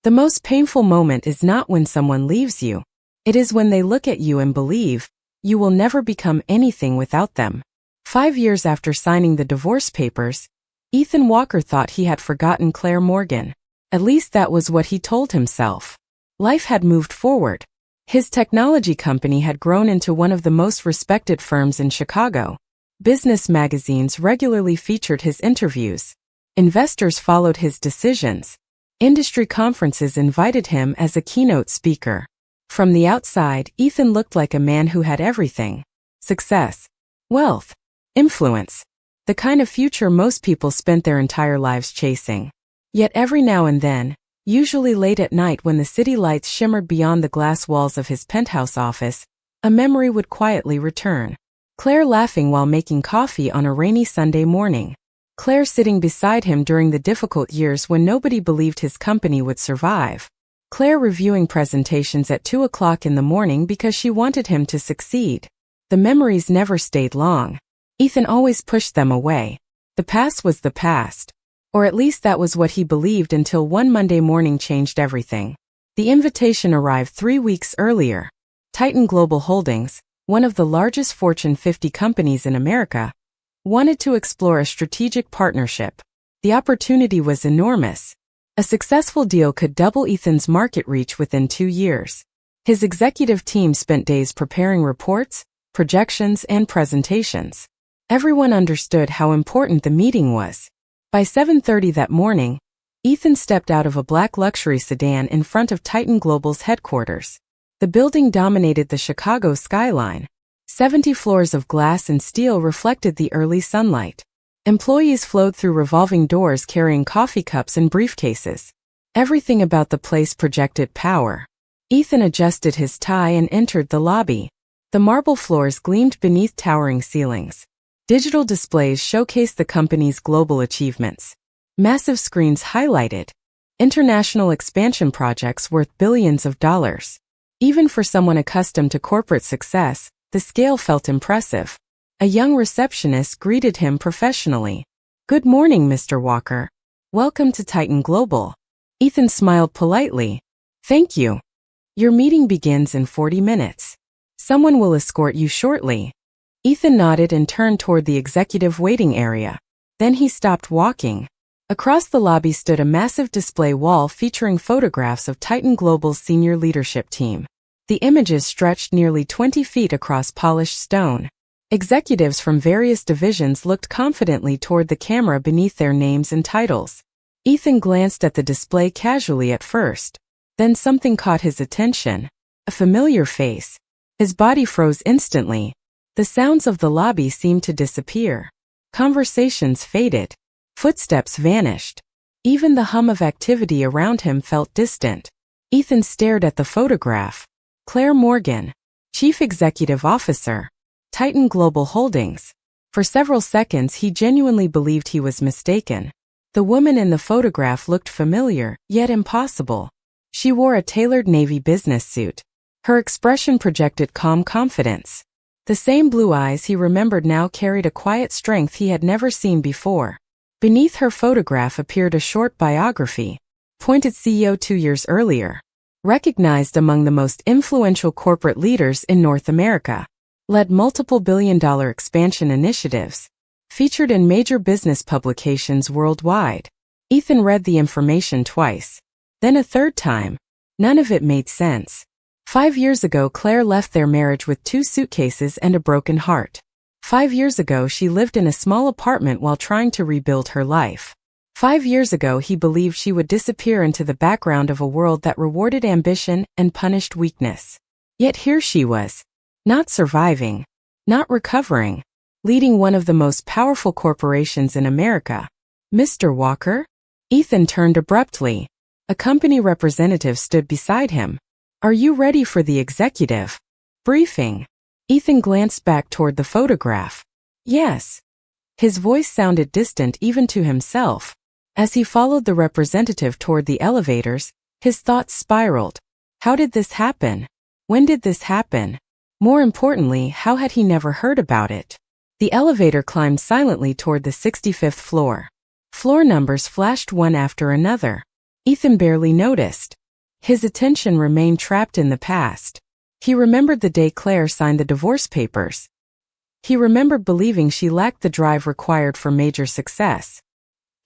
The most painful moment is not when someone leaves you. It is when they look at you and believe you will never become anything without them. 5 years after signing the divorce papers, Ethan Walker thought he had forgotten Claire Morgan. At least that was what he told himself. Life had moved forward. His technology company had grown into one of the most respected firms in Chicago. Business magazines regularly featured his interviews. Investors followed his decisions. Industry conferences invited him as a keynote speaker. From the outside, Ethan looked like a man who had everything: success, wealth, influence, the kind of future most people spent their entire lives chasing. Yet every now and then, usually late at night when the city lights shimmered beyond the glass walls of his penthouse office, a memory would quietly return. Claire laughing while making coffee on a rainy Sunday morning. Claire sitting beside him during the difficult years when nobody believed his company would survive. Claire reviewing presentations at 2 o'clock in the morning because she wanted him to succeed. The memories never stayed long. Ethan always pushed them away. The past was the past. Or at least that was what he believed until one Monday morning changed everything. The invitation arrived 3 weeks earlier. Titan Global Holdings, one of the largest Fortune 50 companies in America, wanted to explore a strategic partnership. The opportunity was enormous. A successful deal could double Ethan's market reach within 2 years. His executive team spent days preparing reports, projections, and presentations. Everyone understood how important the meeting was. By 7:30 that morning, Ethan stepped out of a black luxury sedan in front of Titan Global's headquarters. The building dominated the Chicago skyline. 70 floors of glass and steel reflected the early sunlight. Employees flowed through revolving doors carrying coffee cups and briefcases. Everything about the place projected power. Ethan adjusted his tie and entered the lobby. The marble floors gleamed beneath towering ceilings. Digital displays showcased the company's global achievements. Massive screens highlighted international expansion projects worth billions of dollars. Even for someone accustomed to corporate success, the scale felt impressive. A young receptionist greeted him professionally. "Good morning, Mr. Walker. Welcome to Titan Global." Ethan smiled politely. "Thank you. Your meeting begins in 40 minutes. Someone will escort you shortly." Ethan nodded and turned toward the executive waiting area. Then he stopped walking. Across the lobby stood a massive display wall featuring photographs of Titan Global's senior leadership team. The images stretched nearly 20 feet across polished stone. Executives from various divisions looked confidently toward the camera beneath their names and titles. Ethan glanced at the display casually at first. Then something caught his attention. A familiar face. His body froze instantly. The sounds of the lobby seemed to disappear. Conversations faded. Footsteps vanished. Even the hum of activity around him felt distant. Ethan stared at the photograph. Claire Morgan, Chief Executive Officer, Titan Global Holdings. For several seconds he genuinely believed he was mistaken. The woman in the photograph looked familiar, yet impossible. She wore a tailored navy business suit. Her expression projected calm confidence. The same blue eyes he remembered now carried a quiet strength he had never seen before. Beneath her photograph appeared a short biography. Appointed CEO 2 years earlier. Recognized among the most influential corporate leaders in North America. Led multiple billion-dollar expansion initiatives. Featured in major business publications worldwide. Ethan read the information twice. Then a third time. None of it made sense. 5 years ago Claire left their marriage with 2 suitcases and a broken heart. 5 years ago she lived in a small apartment while trying to rebuild her life. 5 years ago he believed she would disappear into the background of a world that rewarded ambition and punished weakness. Yet here she was. Not surviving. Not recovering. Leading one of the most powerful corporations in America. "Mr. Walker?" Ethan turned abruptly. A company representative stood beside him. "Are you ready for the executive briefing?" Ethan glanced back toward the photograph. "Yes." His voice sounded distant even to himself. As he followed the representative toward the elevators, his thoughts spiraled. How did this happen? When did this happen? More importantly, how had he never heard about it? The elevator climbed silently toward the 65th floor. Floor numbers flashed one after another. Ethan barely noticed. His attention remained trapped in the past. He remembered the day Claire signed the divorce papers. He remembered believing she lacked the drive required for major success.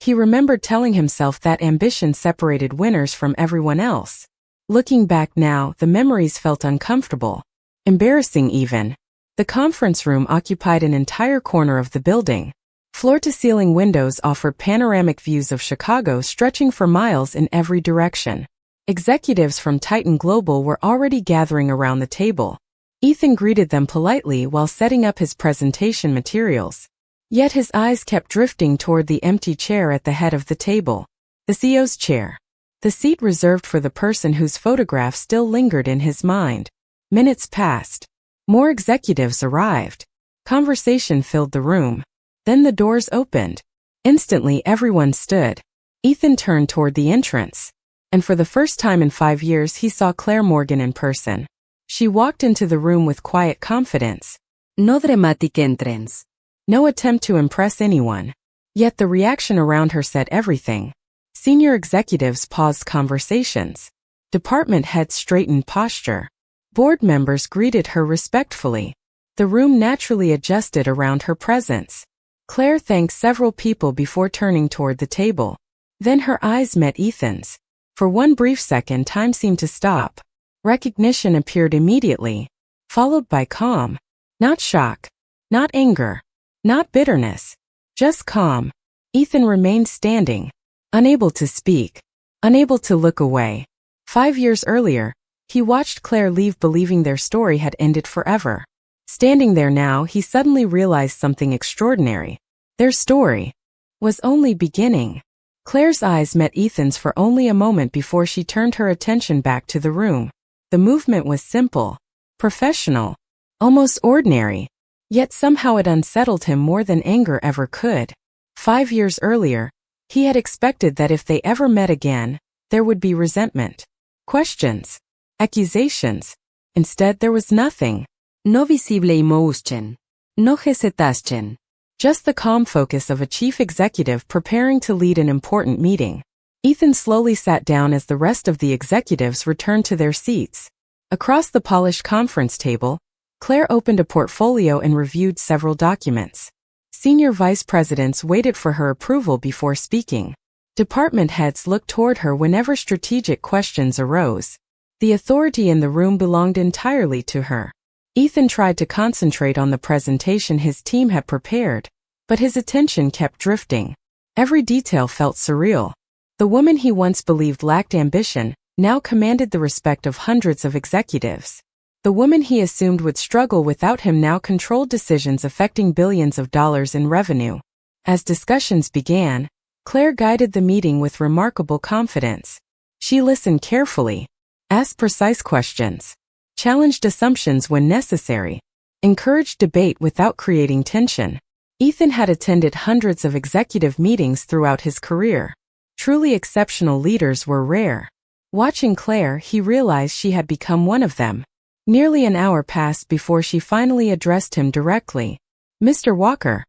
He remembered telling himself that ambition separated winners from everyone else. Looking back now, the memories felt uncomfortable. Embarrassing even. The conference room occupied an entire corner of the building. Floor-to-ceiling windows offered panoramic views of Chicago stretching for miles in every direction. Executives from Titan Global were already gathering around the table. Ethan greeted them politely while setting up his presentation materials. Yet his eyes kept drifting toward the empty chair at the head of the table. The CEO's chair. The seat reserved for the person whose photograph still lingered in his mind. Minutes passed. More executives arrived. Conversation filled the room. Then the doors opened. Instantly everyone stood. Ethan turned toward the entrance. And for the first time in 5 years he saw Claire Morgan in person. She walked into the room with quiet confidence. No dramatic entrance. No attempt to impress anyone. Yet the reaction around her said everything. Senior executives paused conversations. Department heads straightened posture. Board members greeted her respectfully. The room naturally adjusted around her presence. Claire thanked several people before turning toward the table. Then her eyes met Ethan's. For one brief second, time seemed to stop. Recognition appeared immediately, followed by calm. Not shock, not anger, not bitterness, just calm. Ethan remained standing, unable to speak, unable to look away. 5 years earlier, he watched Claire leave believing their story had ended forever. Standing there now, he suddenly realized something extraordinary. Their story was only beginning. Claire's eyes met Ethan's for only a moment before she turned her attention back to the room. The movement was simple, professional, almost ordinary, yet somehow it unsettled him more than anger ever could. 5 years earlier, he had expected that if they ever met again, there would be resentment, questions, accusations. Instead, there was nothing. No visible emotion. No hesitation. Just the calm focus of a chief executive preparing to lead an important meeting. Ethan slowly sat down as the rest of the executives returned to their seats. Across the polished conference table, Claire opened a portfolio and reviewed several documents. Senior vice presidents waited for her approval before speaking. Department heads looked toward her whenever strategic questions arose. The authority in the room belonged entirely to her. Ethan tried to concentrate on the presentation his team had prepared, but his attention kept drifting. Every detail felt surreal. The woman he once believed lacked ambition now commanded the respect of hundreds of executives. The woman he assumed would struggle without him now controlled decisions affecting billions of dollars in revenue. As discussions began, Claire guided the meeting with remarkable confidence. She listened carefully, asked precise questions, challenged assumptions when necessary, encouraged debate without creating tension. Ethan had attended hundreds of executive meetings throughout his career. Truly exceptional leaders were rare. Watching Claire, he realized she had become one of them. Nearly an hour passed before she finally addressed him directly. "Mr. Walker,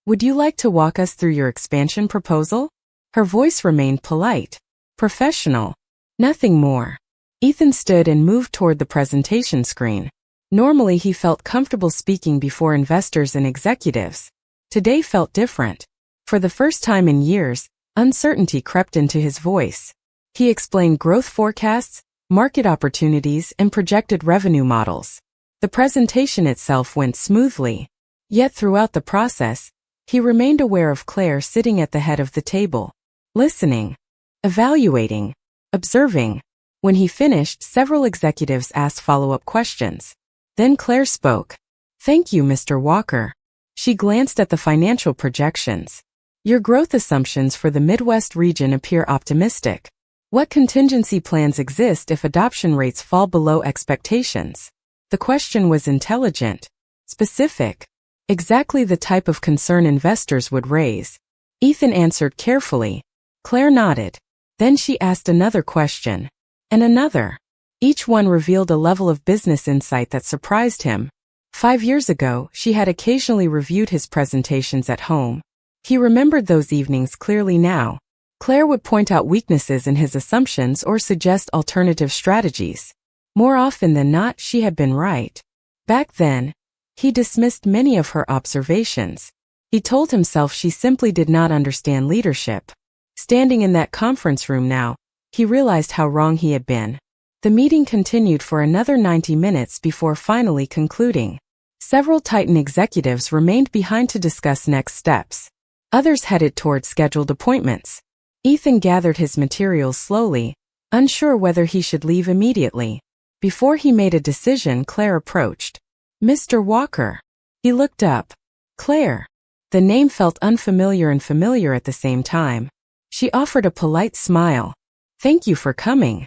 would you like to walk us through your expansion proposal?" Her voice remained polite, professional, nothing more. Ethan stood and moved toward the presentation screen. Normally he felt comfortable speaking before investors and executives. Today felt different. For the first time in years, uncertainty crept into his voice. He explained growth forecasts, market opportunities, and projected revenue models. The presentation itself went smoothly. Yet throughout the process, he remained aware of Claire sitting at the head of the table, listening, evaluating, observing. When he finished, several executives asked follow-up questions. Then Claire spoke. "Thank you, Mr. Walker." She glanced at the financial projections. "Your growth assumptions for the Midwest region appear optimistic. What contingency plans exist if adoption rates fall below expectations?" The question was intelligent, specific, exactly the type of concern investors would raise. Ethan answered carefully. Claire nodded. Then she asked another question. And another. Each one revealed a level of business insight that surprised him. 5 years ago, she had occasionally reviewed his presentations at home. He remembered those evenings clearly now. Claire would point out weaknesses in his assumptions or suggest alternative strategies. More often than not, she had been right. Back then, he dismissed many of her observations. He told himself she simply did not understand leadership. Standing in that conference room now, he realized how wrong he had been. The meeting continued for another 90 minutes before finally concluding. Several Titan executives remained behind to discuss next steps. Others headed toward scheduled appointments. Ethan gathered his materials slowly, unsure whether he should leave immediately. Before he made a decision, Claire approached. "Mr. Walker." He looked up. Claire. The name felt unfamiliar and familiar at the same time. She offered a polite smile. "Thank you for coming.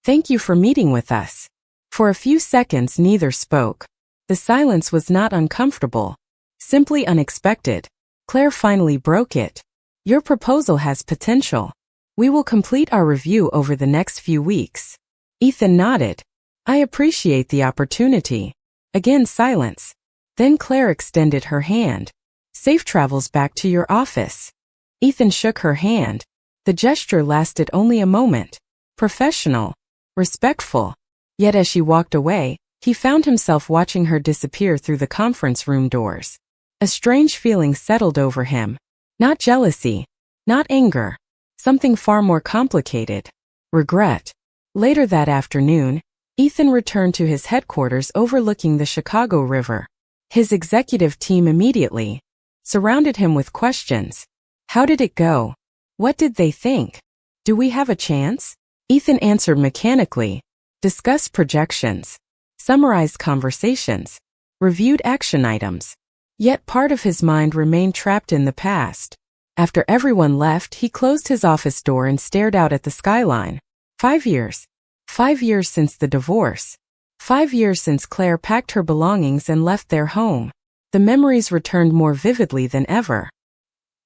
Thank you for meeting with us." For a few seconds neither spoke. The silence was not uncomfortable, simply unexpected. Claire finally broke it. "Your proposal has potential. We will complete our review over the next few weeks." Ethan nodded. "I appreciate the opportunity." Again silence. Then Claire extended her hand. "Safe travels back to your office." Ethan shook her hand. The gesture lasted only a moment. Professional. Respectful. Yet as she walked away, he found himself watching her disappear through the conference room doors. A strange feeling settled over him. Not jealousy. Not anger. Something far more complicated. Regret. Later that afternoon, Ethan returned to his headquarters overlooking the Chicago River. His executive team immediately surrounded him with questions. How did it go? What did they think? Do we have a chance? Ethan answered mechanically. Discussed projections. Summarized conversations. Reviewed action items. Yet part of his mind remained trapped in the past. After everyone left, he closed his office door and stared out at the skyline. 5 years. 5 years since the divorce. 5 years since Claire packed her belongings and left their home. The memories returned more vividly than ever.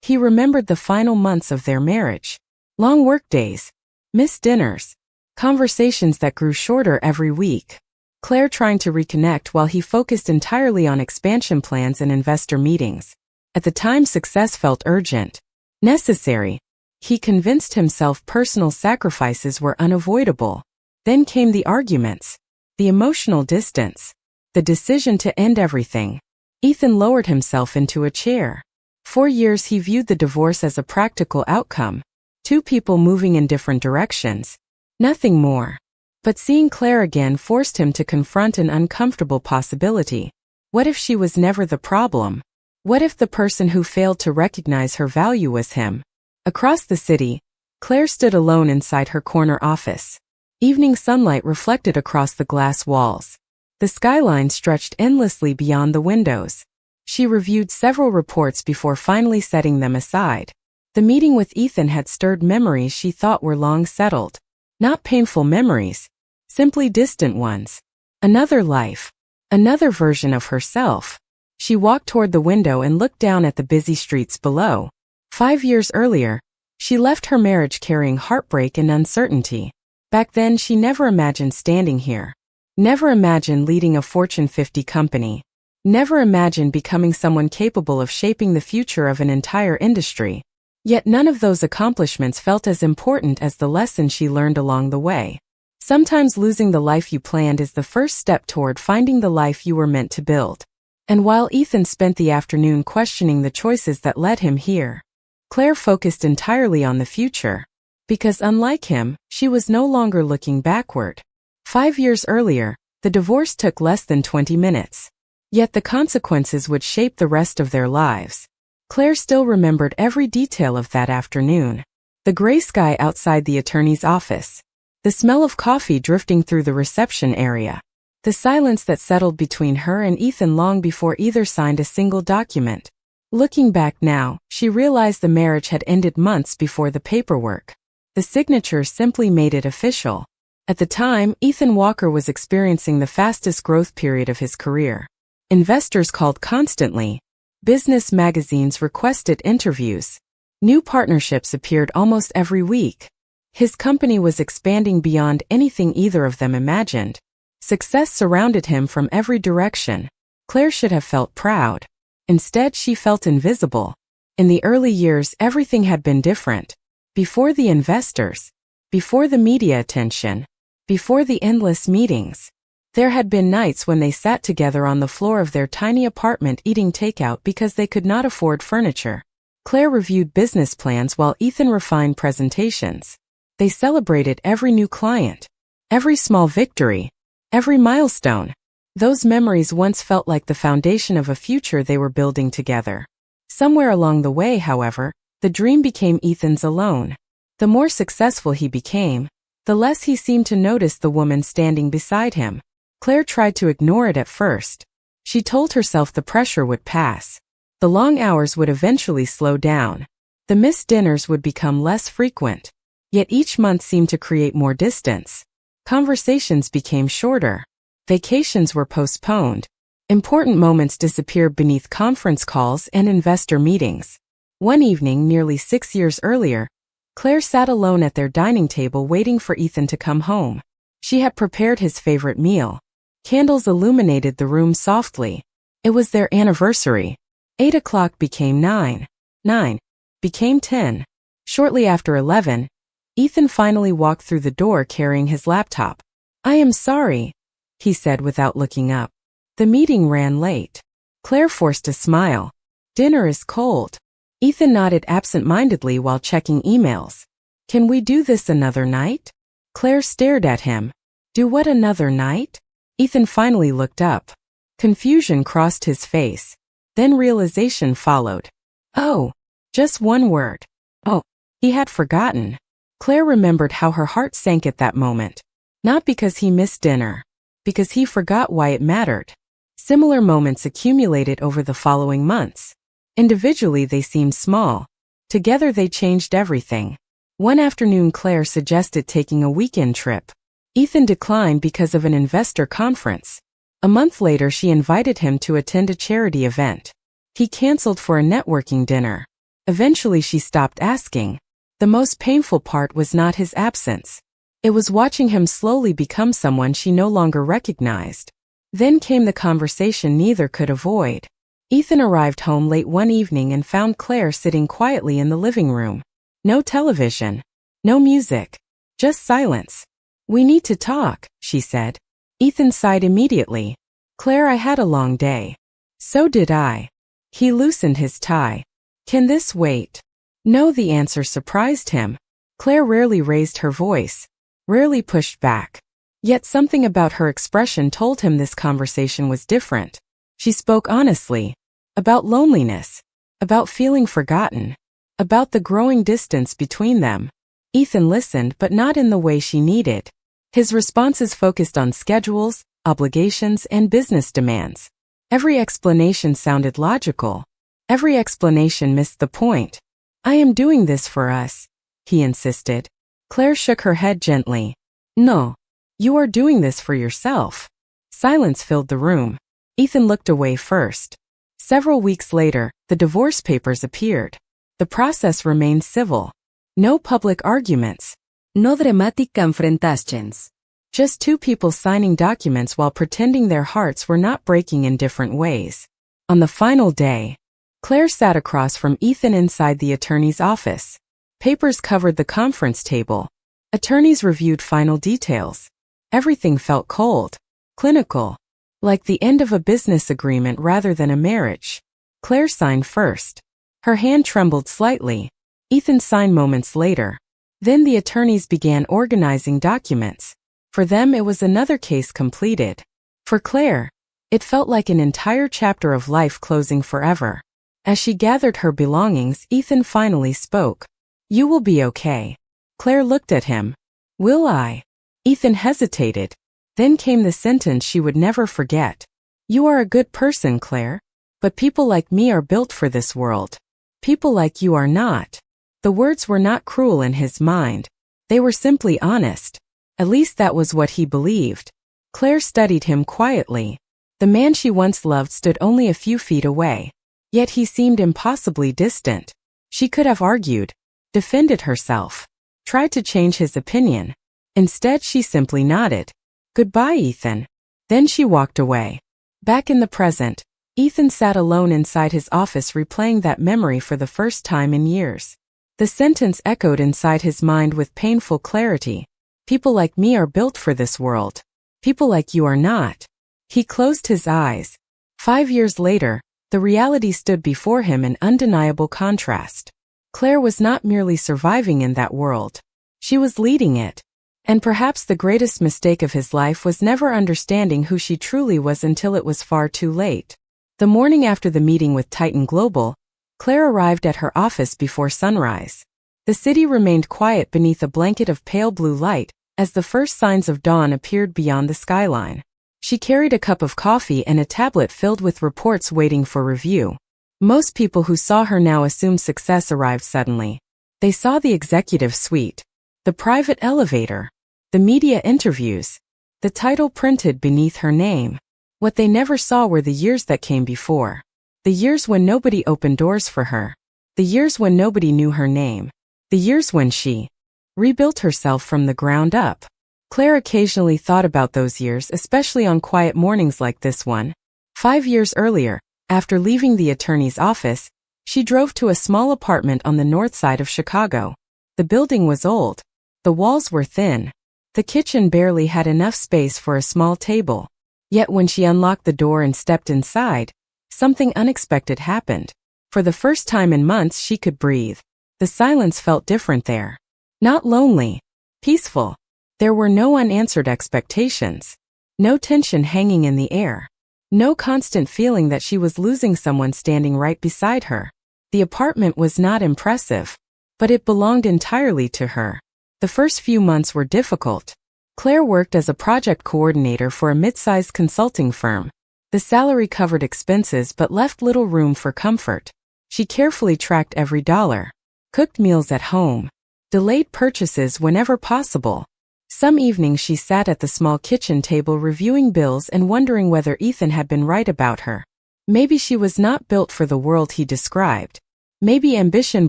He remembered the final months of their marriage. Long workdays. Missed dinners. Conversations that grew shorter every week. Claire trying to reconnect while he focused entirely on expansion plans and investor meetings. At the time, success felt urgent. Necessary. He convinced himself personal sacrifices were unavoidable. Then came the arguments. The emotional distance. The decision to end everything. Ethan lowered himself into a chair. 4 years he viewed the divorce as a practical outcome. 2 people moving in different directions. Nothing more. But seeing Claire again forced him to confront an uncomfortable possibility. What if she was never the problem? What if the person who failed to recognize her value was him? Across the city, Claire stood alone inside her corner office. Evening sunlight reflected across the glass walls. The skyline stretched endlessly beyond the windows. She reviewed several reports before finally setting them aside. The meeting with Ethan had stirred memories she thought were long settled. Not painful memories, simply distant ones. Another life. Another version of herself. She walked toward the window and looked down at the busy streets below. 5 years earlier, she left her marriage carrying heartbreak and uncertainty. Back then she never imagined standing here. Never imagined leading a Fortune 50 company. Never imagined becoming someone capable of shaping the future of an entire industry. Yet none of those accomplishments felt as important as the lesson she learned along the way. Sometimes losing the life you planned is the first step toward finding the life you were meant to build. And while Ethan spent the afternoon questioning the choices that led him here, Claire focused entirely on the future. Because unlike him, she was no longer looking backward. 5 years earlier, the divorce took less than 20 minutes. Yet the consequences would shape the rest of their lives. Claire still remembered every detail of that afternoon. The gray sky outside the attorney's office. The smell of coffee drifting through the reception area. The silence that settled between her and Ethan long before either signed a single document. Looking back now, she realized the marriage had ended months before the paperwork. The signature simply made it official. At the time, Ethan Walker was experiencing the fastest growth period of his career. Investors called constantly. Business magazines requested interviews. New partnerships appeared almost every week. His company was expanding beyond anything either of them imagined. Success surrounded him from every direction. Claire should have felt proud. Instead, she felt invisible. In the early years, everything had been different. Before the investors. Before the media attention. Before the endless meetings. There had been nights when they sat together on the floor of their tiny apartment eating takeout because they could not afford furniture. Claire reviewed business plans while Ethan refined presentations. They celebrated every new client. Every small victory. Every milestone. Those memories once felt like the foundation of a future they were building together. Somewhere along the way, however, the dream became Ethan's alone. The more successful he became, the less he seemed to notice the woman standing beside him. Claire tried to ignore it at first. She told herself the pressure would pass. The long hours would eventually slow down. The missed dinners would become less frequent. Yet each month seemed to create more distance. Conversations became shorter. Vacations were postponed. Important moments disappeared beneath conference calls and investor meetings. One evening, nearly 6 years earlier, Claire sat alone at their dining table waiting for Ethan to come home. She had prepared his favorite meal. Candles illuminated the room softly. It was their anniversary. 8 o'clock became 9. 9 became 10. Shortly after 11, Ethan finally walked through the door carrying his laptop. "I am sorry," he said without looking up. "The meeting ran late." Claire forced a smile. "Dinner is cold." Ethan nodded absent-mindedly while checking emails. "Can we do this another night?" Claire stared at him. "Do what another night?" Ethan finally looked up. Confusion crossed his face. Then realization followed. Oh, just one word. Oh, he had forgotten. Claire remembered how her heart sank at that moment. Not because he missed dinner. Because he forgot why it mattered. Similar moments accumulated over the following months. Individually they seemed small. Together they changed everything. One afternoon Claire suggested taking a weekend trip. Ethan declined because of an investor conference. A month later she invited him to attend a charity event. He canceled for a networking dinner. Eventually she stopped asking. The most painful part was not his absence. It was watching him slowly become someone she no longer recognized. Then came the conversation neither could avoid. Ethan arrived home late one evening and found Claire sitting quietly in the living room. No television. No music. Just silence. "We need to talk," she said. Ethan sighed immediately. "Claire, I had a long day." "So did I." He loosened his tie. "Can this wait?" No, the answer surprised him. Claire rarely raised her voice. Rarely pushed back. Yet something about her expression told him this conversation was different. She spoke honestly. About loneliness. About feeling forgotten. About the growing distance between them. Ethan listened, but not in the way she needed. His responses focused on schedules, obligations, and business demands. Every explanation sounded logical. Every explanation missed the point. "I am doing this for us," he insisted. Claire shook her head gently. "No. You are doing this for yourself." Silence filled the room. Ethan looked away first. Several weeks later, the divorce papers appeared. The process remained civil. No public arguments. No dramatic confrontations. Just two people signing documents while pretending their hearts were not breaking in different ways. On the final day, Claire sat across from Ethan inside the attorney's office. Papers covered the conference table. Attorneys reviewed final details. Everything felt cold, clinical, like the end of a business agreement rather than a marriage. Claire signed first. Her hand trembled slightly. Ethan signed moments later. Then the attorneys began organizing documents. For them it was another case completed. For Claire, it felt like an entire chapter of life closing forever. As she gathered her belongings, Ethan finally spoke. "You will be okay." Claire looked at him. "Will I?" Ethan hesitated. Then came the sentence she would never forget. "You are a good person, Claire. But people like me are built for this world. People like you are not." The words were not cruel in his mind. They were simply honest. At least that was what he believed. Claire studied him quietly. The man she once loved stood only a few feet away. Yet he seemed impossibly distant. She could have argued, defended herself, tried to change his opinion. Instead, she simply nodded. "Goodbye, Ethan." Then she walked away. Back in the present, Ethan sat alone inside his office replaying that memory for the first time in years. The sentence echoed inside his mind with painful clarity. People like me are built for this world. People like you are not. He closed his eyes. 5 years later, the reality stood before him in undeniable contrast. Claire was not merely surviving in that world. She was leading it. And perhaps the greatest mistake of his life was never understanding who she truly was until it was far too late. The morning after the meeting with Titan Global, Claire arrived at her office before sunrise. The city remained quiet beneath a blanket of pale blue light as the first signs of dawn appeared beyond the skyline. She carried a cup of coffee and a tablet filled with reports waiting for review. Most people who saw her now assumed success arrived suddenly. They saw the executive suite, the private elevator, the media interviews, the title printed beneath her name. What they never saw were the years that came before. The years when nobody opened doors for her. The years when nobody knew her name. The years when she rebuilt herself from the ground up. Claire occasionally thought about those years, especially on quiet mornings like this one. 5 years earlier, after leaving the attorney's office, she drove to a small apartment on the north side of Chicago. The building was old. The walls were thin. The kitchen barely had enough space for a small table. Yet when she unlocked the door and stepped inside, something unexpected happened. For the first time in months she could breathe. The silence felt different there. Not lonely. Peaceful. There were no unanswered expectations. No tension hanging in the air. No constant feeling that she was losing someone standing right beside her. The apartment was not impressive, but it belonged entirely to her. The first few months were difficult. Claire worked as a project coordinator for a mid-sized consulting firm. The salary covered expenses but left little room for comfort. She carefully tracked every dollar. Cooked meals at home. Delayed purchases whenever possible. Some evenings she sat at the small kitchen table reviewing bills and wondering whether Ethan had been right about her. Maybe she was not built for the world he described. Maybe ambition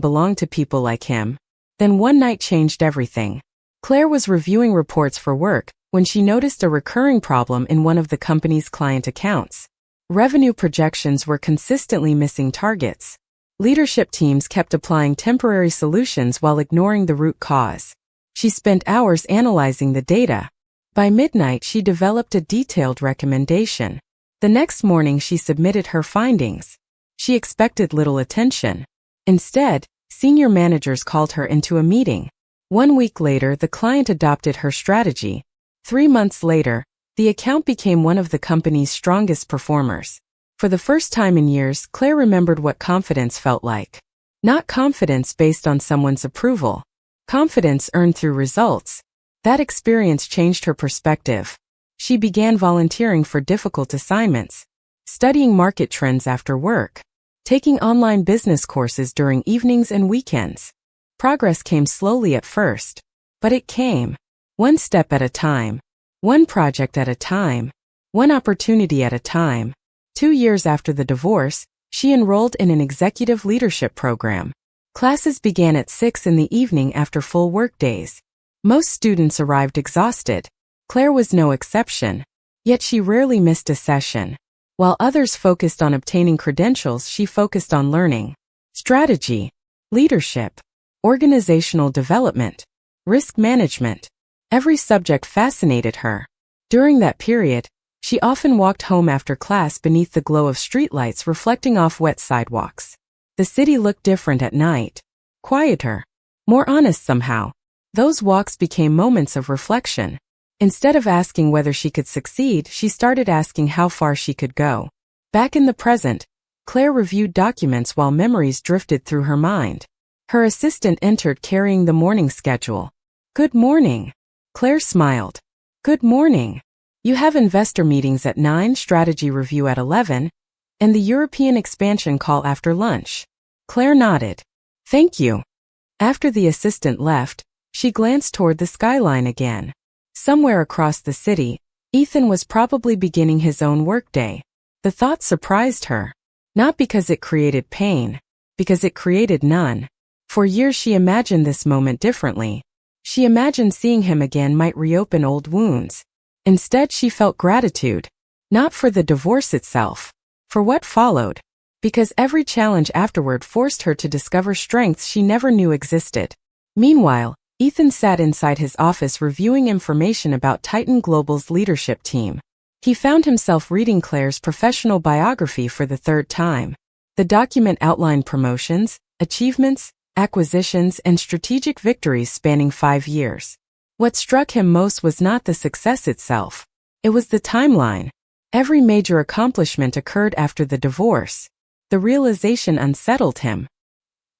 belonged to people like him. Then one night changed everything. Claire was reviewing reports for work when she noticed a recurring problem in one of the company's client accounts. Revenue projections were consistently missing targets. Leadership teams kept applying temporary solutions while ignoring the root cause. She spent hours analyzing the data. By midnight, she developed a detailed recommendation. The next morning, she submitted her findings. She expected little attention. Instead, senior managers called her into a meeting. 1 week later, the client adopted her strategy. 3 months later, the account became one of the company's strongest performers. For the first time in years, Claire remembered what confidence felt like. Not confidence based on someone's approval. Confidence earned through results. That experience changed her perspective. She began volunteering for difficult assignments, studying market trends after work, taking online business courses during evenings and weekends. Progress came slowly at first, but it came. One step at a time. One project at a time. One opportunity at a time. 2 years after the divorce, she enrolled in an executive leadership program. Classes began at 6 in the evening after full workdays. Most students arrived exhausted. Claire was no exception. Yet she rarely missed a session. While others focused on obtaining credentials, she focused on learning. Strategy, leadership, organizational development, risk management. Every subject fascinated her. During that period, she often walked home after class beneath the glow of streetlights reflecting off wet sidewalks. The city looked different at night. Quieter. More honest somehow. Those walks became moments of reflection. Instead of asking whether she could succeed, she started asking how far she could go. Back in the present, Claire reviewed documents while memories drifted through her mind. Her assistant entered carrying the morning schedule. "Good morning." Claire smiled. "Good morning. You have investor meetings at 9, strategy review at 11, and the European expansion call after lunch." Claire nodded. "Thank you." After the assistant left, she glanced toward the skyline again. Somewhere across the city, Ethan was probably beginning his own workday. The thought surprised her. Not because it created pain, because it created none. For years she imagined this moment differently. She imagined seeing him again might reopen old wounds. Instead, she felt gratitude. Not for the divorce itself. For what followed. Because every challenge afterward forced her to discover strengths she never knew existed. Meanwhile, Ethan sat inside his office reviewing information about Titan Global's leadership team. He found himself reading Claire's professional biography for the third time. The document outlined promotions, achievements, acquisitions, and strategic victories spanning 5 years. What struck him most was not the success itself. It was the timeline. Every major accomplishment occurred after the divorce. The realization unsettled him.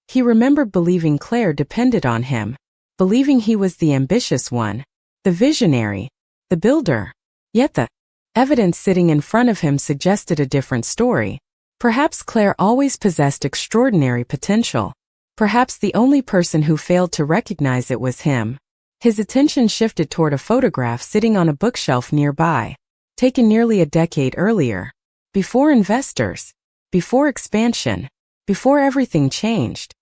He remembered believing Claire depended on him, believing he was the ambitious one, the visionary, the builder. Yet the evidence sitting in front of him suggested a different story. Perhaps Claire always possessed extraordinary potential. Perhaps the only person who failed to recognize it was him. His attention shifted toward a photograph sitting on a bookshelf nearby, taken nearly a decade earlier. Before investors, before expansion, before everything changed.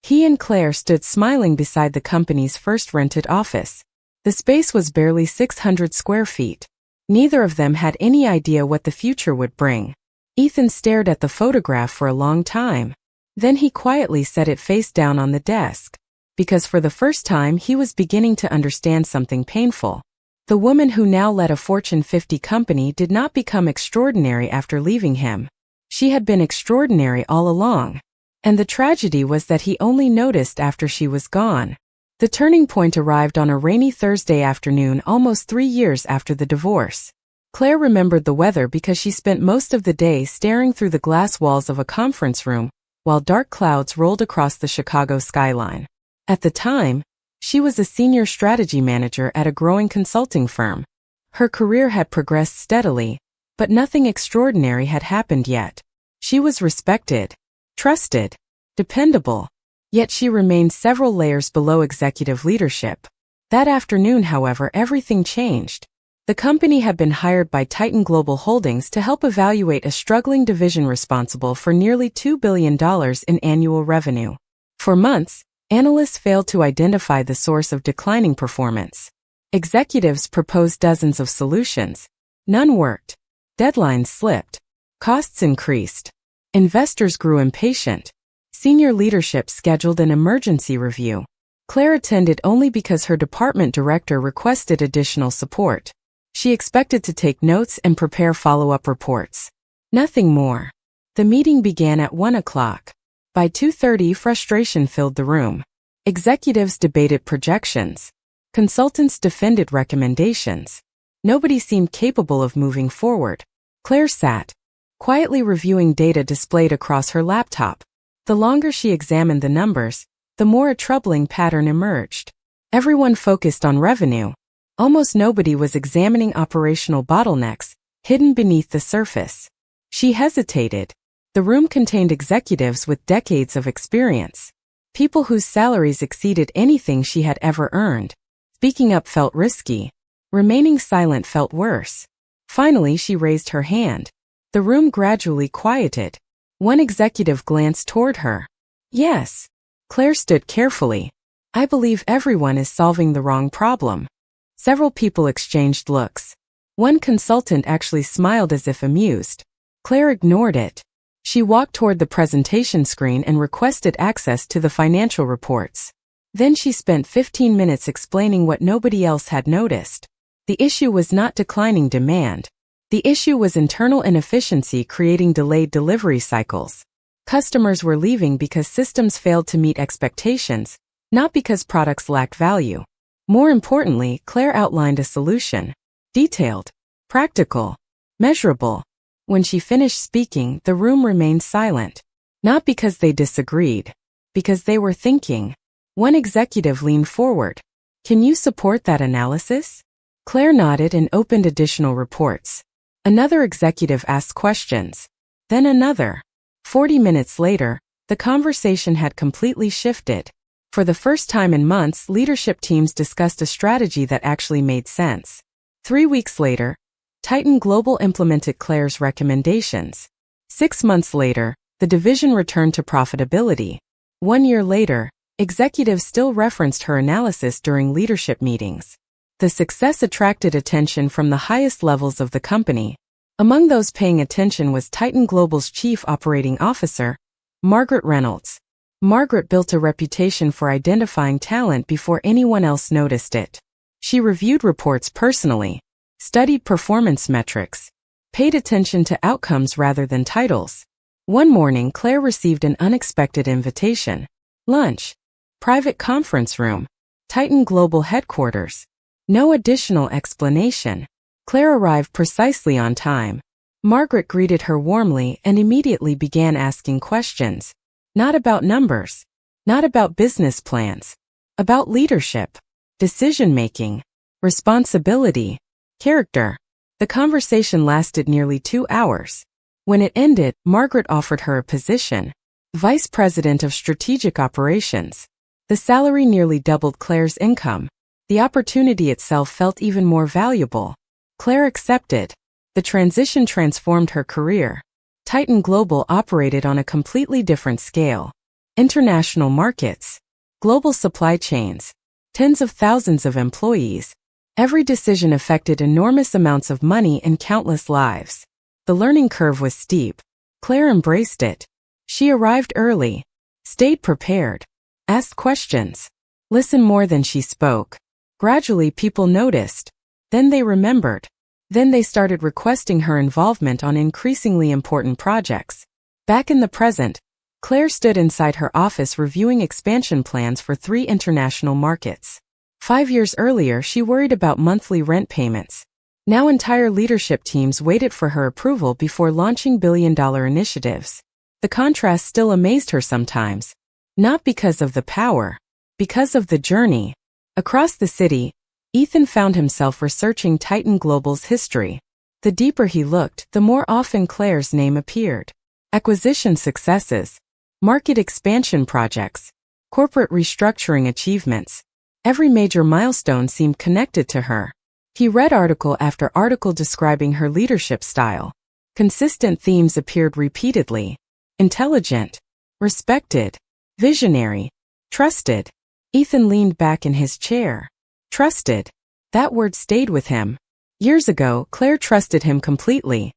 He and Claire stood smiling beside the company's first rented office. The space was barely 600 square feet. Neither of them had any idea what the future would bring. Ethan stared at the photograph for a long time. Then he quietly set it face down on the desk. Because for the first time he was beginning to understand something painful. The woman who now led a Fortune 50 company did not become extraordinary after leaving him. She had been extraordinary all along. And the tragedy was that he only noticed after she was gone. The turning point arrived on a rainy Thursday afternoon almost 3 years after the divorce. Claire remembered the weather because she spent most of the day staring through the glass walls of a conference room, while dark clouds rolled across the Chicago skyline. At the time, she was a senior strategy manager at a growing consulting firm. Her career had progressed steadily, but nothing extraordinary had happened yet. She was respected, trusted, dependable, yet she remained several layers below executive leadership. That afternoon, however, everything changed. The company had been hired by Titan Global Holdings to help evaluate a struggling division responsible for nearly $2 billion in annual revenue. For months, analysts failed to identify the source of declining performance. Executives proposed dozens of solutions. None worked. Deadlines slipped. Costs increased. Investors grew impatient. Senior leadership scheduled an emergency review. Claire attended only because her department director requested additional support. She expected to take notes and prepare follow-up reports. Nothing more. The meeting began at 1 o'clock. By 2:30, frustration filled the room. Executives debated projections. Consultants defended recommendations. Nobody seemed capable of moving forward. Claire sat, quietly reviewing data displayed across her laptop. The longer she examined the numbers, the more a troubling pattern emerged. Everyone focused on revenue. Almost nobody was examining operational bottlenecks, hidden beneath the surface. She hesitated. The room contained executives with decades of experience. People whose salaries exceeded anything she had ever earned. Speaking up felt risky. Remaining silent felt worse. Finally, she raised her hand. The room gradually quieted. One executive glanced toward her. Yes. Claire stood carefully. I believe everyone is solving the wrong problem. Several people exchanged looks. One consultant actually smiled as if amused. Claire ignored it. She walked toward the presentation screen and requested access to the financial reports. Then she spent 15 minutes explaining what nobody else had noticed. The issue was not declining demand. The issue was internal inefficiency creating delayed delivery cycles. Customers were leaving because systems failed to meet expectations, not because products lacked value. More importantly, Claire outlined a solution. Detailed, practical, measurable. When she finished speaking, the room remained silent. Not because they disagreed, because they were thinking. One executive leaned forward. Can you support that analysis? Claire nodded and opened additional reports. Another executive asked questions. Then another. 40 minutes later, the conversation had completely shifted. For the first time in months, leadership teams discussed a strategy that actually made sense. 3 weeks later, Titan Global implemented Claire's recommendations. 6 months later, the division returned to profitability. 1 year later, executives still referenced her analysis during leadership meetings. The success attracted attention from the highest levels of the company. Among those paying attention was Titan Global's Chief Operating Officer, Margaret Reynolds. Margaret built a reputation for identifying talent before anyone else noticed it. She reviewed reports personally, studied performance metrics, paid attention to outcomes rather than titles. One morning, Claire received an unexpected invitation. Lunch. Private conference room. Titan Global headquarters. No additional explanation. Claire arrived precisely on time. Margaret greeted her warmly and immediately began asking questions. Not about numbers. Not about business plans. About leadership. Decision-making. Responsibility. Character. The conversation lasted nearly 2 hours. When it ended, Margaret offered her a position. Vice President of Strategic Operations. The salary nearly doubled Claire's income. The opportunity itself felt even more valuable. Claire accepted. The transition transformed her career. Titan Global operated on a completely different scale. International markets. Global supply chains. Tens of thousands of employees. Every decision affected enormous amounts of money and countless lives. The learning curve was steep. Claire embraced it. She arrived early. Stayed prepared. Asked questions. Listened more than she spoke. Gradually, people noticed. Then they remembered. Then they started requesting her involvement on increasingly important projects. Back in the present, Claire stood inside her office reviewing expansion plans for 3 international markets. 5 years earlier, she worried about monthly rent payments. Now entire leadership teams waited for her approval before launching billion-dollar initiatives. The contrast still amazed her sometimes. Not because of the power, because of the journey. Across the city, Ethan found himself researching Titan Global's history. The deeper he looked, the more often Claire's name appeared. Acquisition successes, market expansion projects, corporate restructuring achievements. Every major milestone seemed connected to her. He read article after article describing her leadership style. Consistent themes appeared repeatedly. Intelligent, respected, visionary, trusted. Ethan leaned back in his chair. Trusted. That word stayed with him. Years ago, Claire trusted him completely.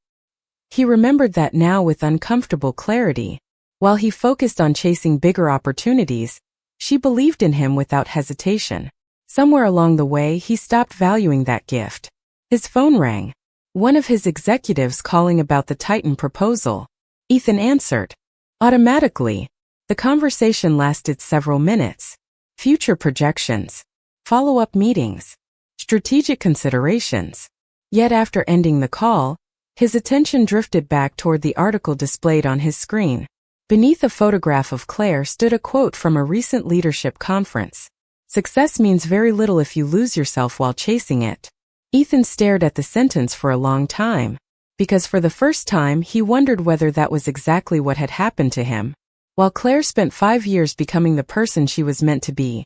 He remembered that now with uncomfortable clarity. While he focused on chasing bigger opportunities, she believed in him without hesitation. Somewhere along the way, he stopped valuing that gift. His phone rang. One of his executives calling about the Titan proposal. Ethan answered. Automatically. The conversation lasted several minutes. Future projections. Follow-up meetings. Strategic considerations. Yet after ending the call, his attention drifted back toward the article displayed on his screen. Beneath a photograph of Claire stood a quote from a recent leadership conference. Success means very little if you lose yourself while chasing it. Ethan stared at the sentence for a long time, because for the first time he wondered whether that was exactly what had happened to him. While Claire spent 5 years becoming the person she was meant to be,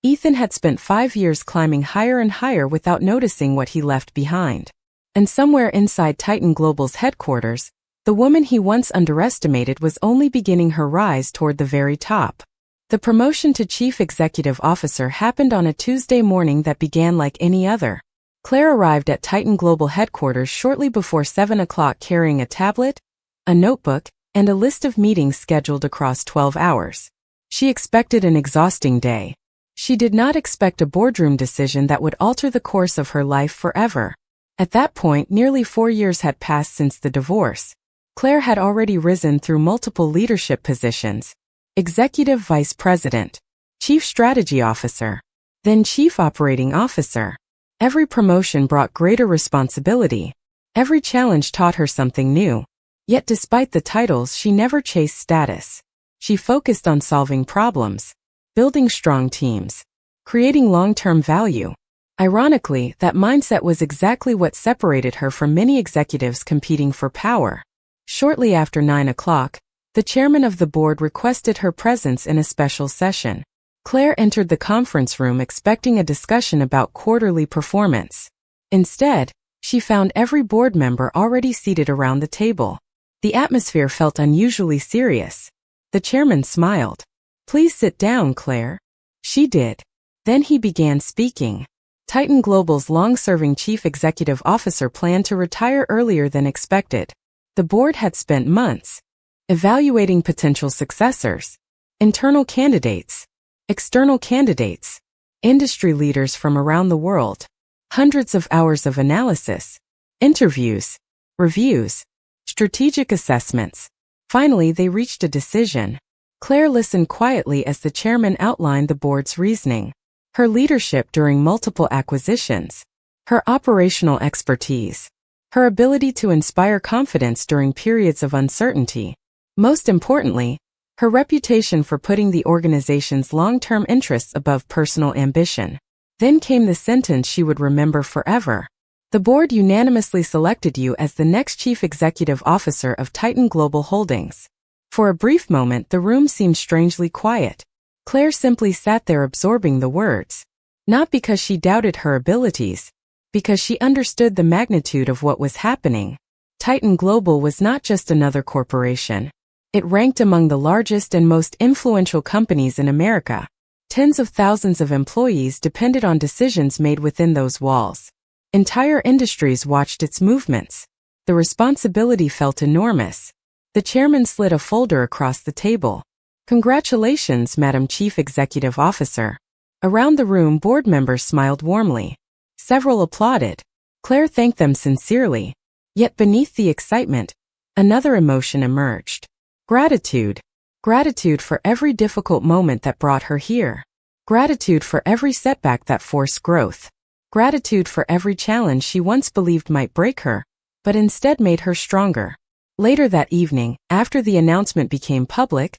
Ethan had spent 5 years climbing higher and higher without noticing what he left behind. And somewhere inside Titan Global's headquarters, the woman he once underestimated was only beginning her rise toward the very top. The promotion to Chief Executive Officer happened on a Tuesday morning that began like any other. Claire arrived at Titan Global headquarters shortly before 7 o'clock carrying a tablet, a notebook, and a list of meetings scheduled across 12 hours. She expected an exhausting day. She did not expect a boardroom decision that would alter the course of her life forever. At that point, nearly 4 years had passed since the divorce. Claire had already risen through multiple leadership positions. Executive Vice President, Chief Strategy Officer, then Chief Operating Officer. Every promotion brought greater responsibility. Every challenge taught her something new. Yet despite the titles, she never chased status. She focused on solving problems, building strong teams, creating long-term value. Ironically, that mindset was exactly what separated her from many executives competing for power. Shortly after 9 o'clock, the chairman of the board requested her presence in a special session. Claire entered the conference room expecting a discussion about quarterly performance. Instead, she found every board member already seated around the table. The atmosphere felt unusually serious. The chairman smiled. "Please sit down, Claire." She did. Then he began speaking. Titan Global's long-serving chief executive officer planned to retire earlier than expected. The board had spent months evaluating potential successors, internal candidates, external candidates, industry leaders from around the world, hundreds of hours of analysis, interviews, reviews, strategic assessments. Finally, they reached a decision. Claire listened quietly as the chairman outlined the board's reasoning. Her leadership during multiple acquisitions, her operational expertise, her ability to inspire confidence during periods of uncertainty. Most importantly, her reputation for putting the organization's long-term interests above personal ambition. Then came the sentence she would remember forever. The board unanimously selected you as the next chief executive officer of Titan Global Holdings. For a brief moment, the room seemed strangely quiet. Claire simply sat there absorbing the words. Not because she doubted her abilities, because she understood the magnitude of what was happening. Titan Global was not just another corporation. It ranked among the largest and most influential companies in America. Tens of thousands of employees depended on decisions made within those walls. Entire industries watched its movements. The responsibility felt enormous. The chairman slid a folder across the table. Congratulations, Madam Chief Executive Officer. Around the room, board members smiled warmly. Several applauded. Claire thanked them sincerely. Yet beneath the excitement, another emotion emerged. Gratitude. Gratitude for every difficult moment that brought her here. Gratitude for every setback that forced growth. Gratitude for every challenge she once believed might break her, but instead made her stronger. Later that evening, after the announcement became public,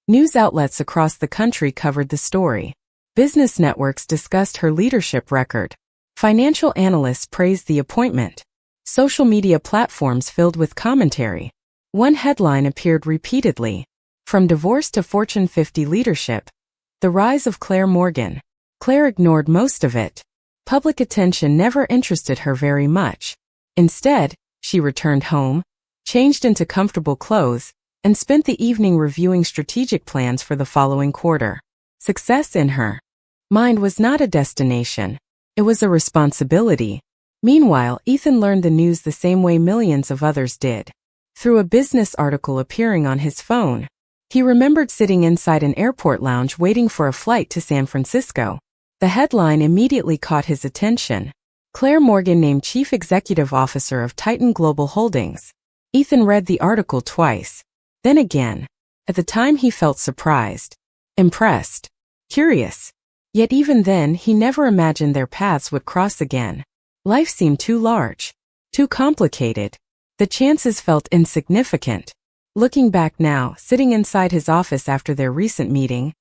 news outlets across the country covered the story. Business networks discussed her leadership record. Financial analysts praised the appointment. Social media platforms filled with commentary. One headline appeared repeatedly. From divorce to Fortune 50 leadership. The rise of Claire Morgan. Claire ignored most of it. Public attention never interested her very much. Instead, she returned home, changed into comfortable clothes, and spent the evening reviewing strategic plans for the following quarter. Success in her mind was not a destination. It was a responsibility. Meanwhile, Ethan learned the news the same way millions of others did. Through a business article appearing on his phone. He remembered sitting inside an airport lounge waiting for a flight to San Francisco. The headline immediately caught his attention. Claire Morgan named Chief Executive Officer of Titan Global Holdings. Ethan read the article twice. Then again. At the time he felt surprised, impressed, curious. Yet even then he never imagined their paths would cross again. Life seemed too large, too complicated. The chances felt insignificant. Looking back now, sitting inside his office after their recent meeting,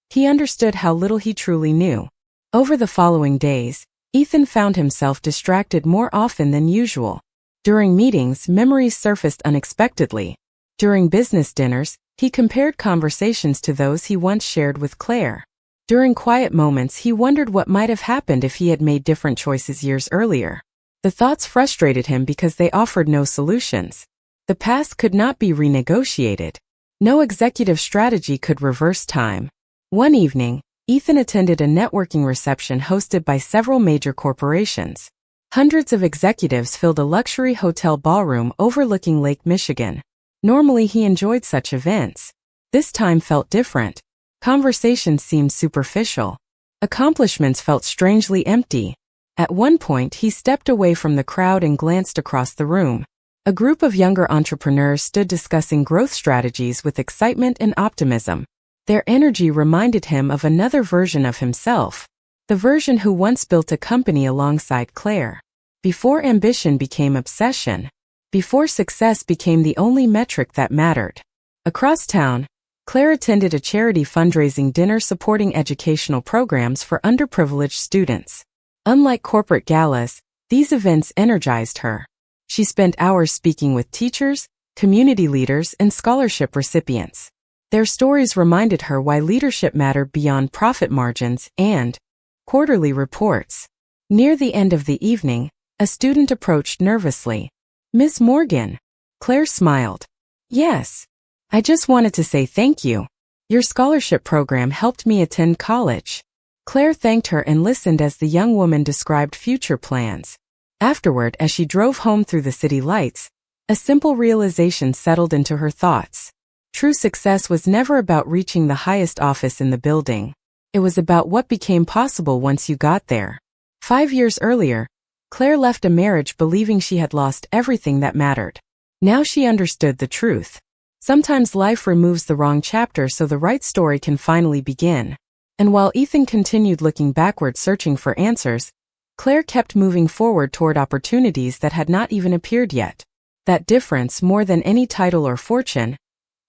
he understood how little he truly knew. Over the following days, Ethan found himself distracted more often than usual. During meetings, memories surfaced unexpectedly. During business dinners, he compared conversations to those he once shared with Claire. During quiet moments, he wondered what might have happened if he had made different choices years earlier. The thoughts frustrated him because they offered no solutions. The past could not be renegotiated. No executive strategy could reverse time. One evening, Ethan attended a networking reception hosted by several major corporations. Hundreds of executives filled a luxury hotel ballroom overlooking Lake Michigan. Normally he enjoyed such events. This time felt different. Conversations seemed superficial. Accomplishments felt strangely empty. At one point he stepped away from the crowd and glanced across the room. A group of younger entrepreneurs stood discussing growth strategies with excitement and optimism. Their energy reminded him of another version of himself. The version who once built a company alongside Claire. Before ambition became obsession. Before success became the only metric that mattered. Across town, Claire attended a charity fundraising dinner supporting educational programs for underprivileged students. Unlike corporate galas, these events energized her. She spent hours speaking with teachers, community leaders, and scholarship recipients. Their stories reminded her why leadership mattered beyond profit margins and quarterly reports. Near the end of the evening, a student approached nervously. "Miss Morgan." Claire smiled. "Yes. I just wanted to say thank you. Your scholarship program helped me attend college." Claire thanked her and listened as the young woman described future plans. Afterward, as she drove home through the city lights, a simple realization settled into her thoughts. True success was never about reaching the highest office in the building. It was about what became possible once you got there. 5 years earlier, Claire left a marriage believing she had lost everything that mattered. Now she understood the truth. Sometimes life removes the wrong chapter so the right story can finally begin. And while Ethan continued looking backward searching for answers, Claire kept moving forward toward opportunities that had not even appeared yet. That difference, more than any title or fortune,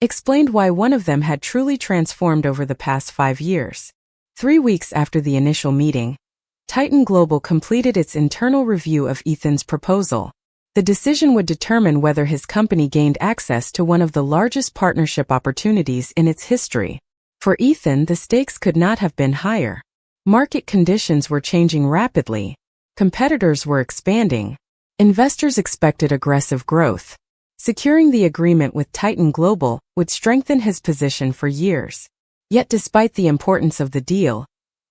explained why one of them had truly transformed over the past 5 years. 3 weeks after the initial meeting, Titan Global completed its internal review of Ethan's proposal. The decision would determine whether his company gained access to one of the largest partnership opportunities in its history. For Ethan, the stakes could not have been higher. Market conditions were changing rapidly. Competitors were expanding. Investors expected aggressive growth. Securing the agreement with Titan Global would strengthen his position for years. Yet despite the importance of the deal,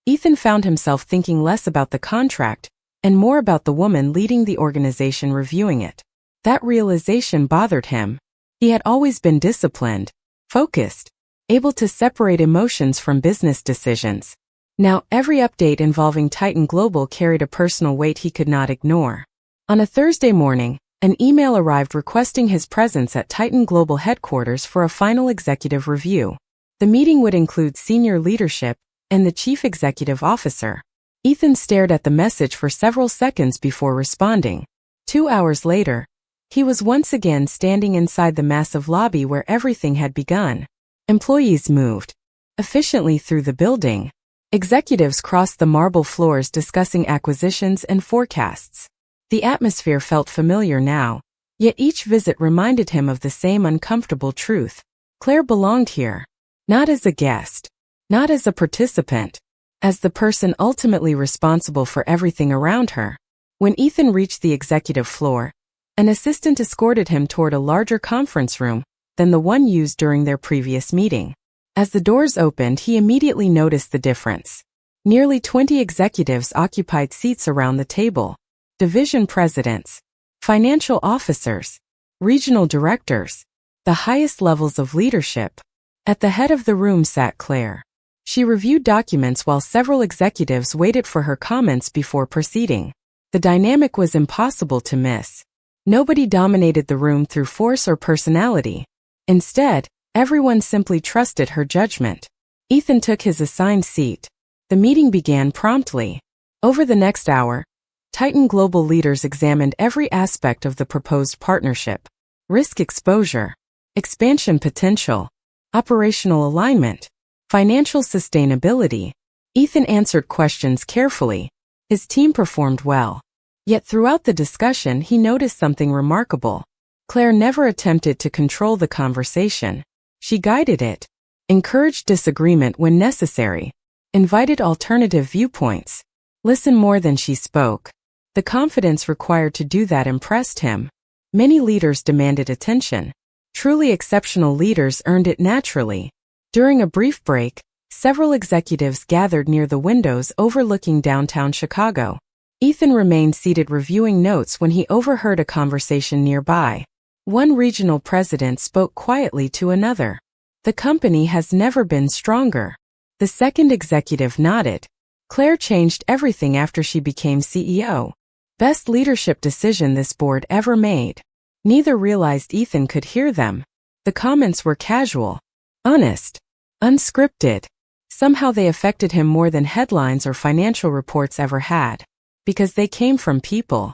Ethan found himself thinking less about the contract and more about the woman leading the organization reviewing it. That realization bothered him. He had always been disciplined, focused, able to separate emotions from business decisions. Now every update involving Titan Global carried a personal weight he could not ignore. On a Thursday morning, an email arrived requesting his presence at Titan Global headquarters for a final executive review. The meeting would include senior leadership and the chief executive officer. Ethan stared at the message for several seconds before responding. 2 hours later, he was once again standing inside the massive lobby where everything had begun. Employees moved efficiently through the building. Executives crossed the marble floors discussing acquisitions and forecasts. The atmosphere felt familiar now, yet each visit reminded him of the same uncomfortable truth. Claire belonged here, not as a guest, not as a participant, as the person ultimately responsible for everything around her. When Ethan reached the executive floor, an assistant escorted him toward a larger conference room than the one used during their previous meeting. As the doors opened, he immediately noticed the difference. Nearly 20 executives occupied seats around the table. Division presidents, financial officers, regional directors, the highest levels of leadership. At the head of the room sat Claire. She reviewed documents while several executives waited for her comments before proceeding. The dynamic was impossible to miss. Nobody dominated the room through force or personality. Instead, everyone simply trusted her judgment. Ethan took his assigned seat. The meeting began promptly. Over the next hour, Titan Global leaders examined every aspect of the proposed partnership: risk exposure, expansion potential, operational alignment, financial sustainability. Ethan answered questions carefully. His team performed well. Yet throughout the discussion, he noticed something remarkable. Claire never attempted to control the conversation. She guided it, encouraged disagreement when necessary, invited alternative viewpoints, listened more than she spoke. The confidence required to do that impressed him. Many leaders demanded attention. Truly exceptional leaders earned it naturally. During a brief break, several executives gathered near the windows overlooking downtown Chicago. Ethan remained seated reviewing notes when he overheard a conversation nearby. One regional president spoke quietly to another. "The company has never been stronger." The second executive nodded. "Claire changed everything after she became CEO. Best leadership decision this board ever made." Neither realized Ethan could hear them. The comments were casual, honest, unscripted. Somehow they affected him more than headlines or financial reports ever had. Because they came from people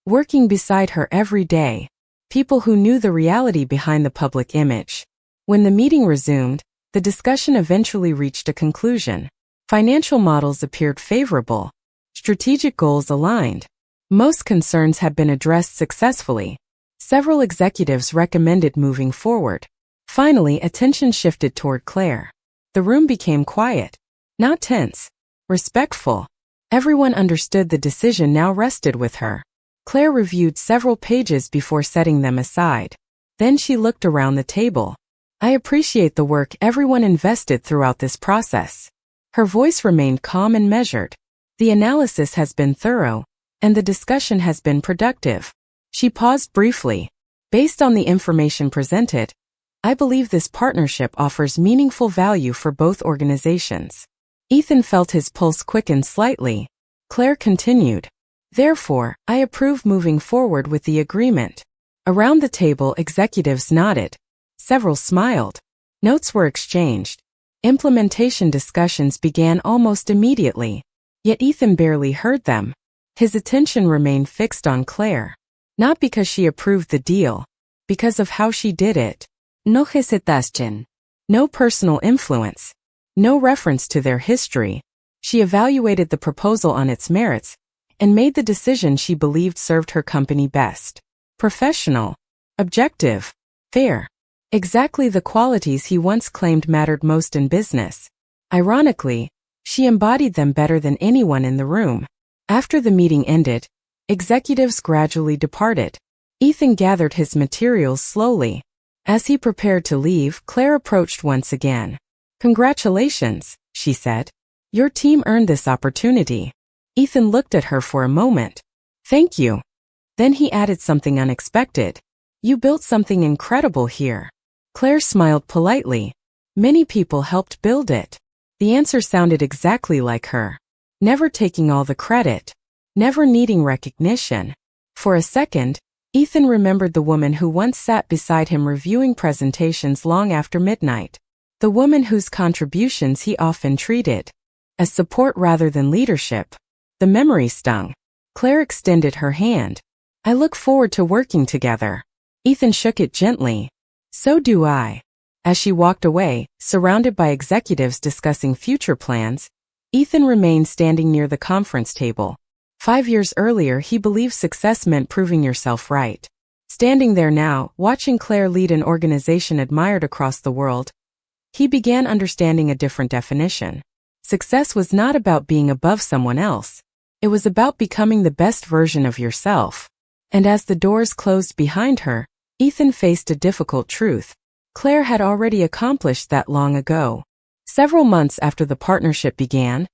working beside her every day. People who knew the reality behind the public image. When the meeting resumed, the discussion eventually reached a conclusion. Financial models appeared favorable. Strategic goals aligned. Most concerns had been addressed successfully. Several executives recommended moving forward. Finally, attention shifted toward Claire. The room became quiet, not tense, respectful. Everyone understood the decision now rested with her. Claire reviewed several pages before setting them aside. Then she looked around the table. "I appreciate the work everyone invested throughout this process. Her voice remained calm and measured. The analysis has been thorough, and the discussion has been productive. She paused briefly. Based on the information presented, I believe this partnership offers meaningful value for both organizations. Ethan felt his pulse quicken slightly. Claire continued. Therefore, I approve moving forward with the agreement. Around the table, executives nodded. Several smiled. Notes were exchanged. Implementation discussions began almost immediately. Yet Ethan barely heard them. His attention remained fixed on Claire. Not because she approved the deal, because of how she did it. No hesitación. No personal influence. No reference to their history. She evaluated the proposal on its merits and made the decision she believed served her company best. Professional. Objective. Fair. Exactly the qualities he once claimed mattered most in business. Ironically, she embodied them better than anyone in the room. After the meeting ended, executives gradually departed. Ethan gathered his materials slowly. As he prepared to leave, Claire approached once again. Congratulations, she said. Your team earned this opportunity. Ethan looked at her for a moment. Thank you. Then he added something unexpected. You built something incredible here. Claire smiled politely. Many people helped build it. The answer sounded exactly like her. Never taking all the credit. Never needing recognition. For a second, Ethan remembered the woman who once sat beside him reviewing presentations long after midnight. The woman whose contributions he often treated as support rather than leadership. The memory stung. Claire extended her hand. I look forward to working together. Ethan shook it gently. So do I. As she walked away, surrounded by executives discussing future plans, Ethan remained standing near the conference table. 5 years earlier, he believed success meant proving yourself right. Standing there now, watching Claire lead an organization admired across the world, he began understanding a different definition. Success was not about being above someone else. It was about becoming the best version of yourself. And as the doors closed behind her, Ethan faced a difficult truth. Claire had already accomplished that long ago. Several months after the partnership began,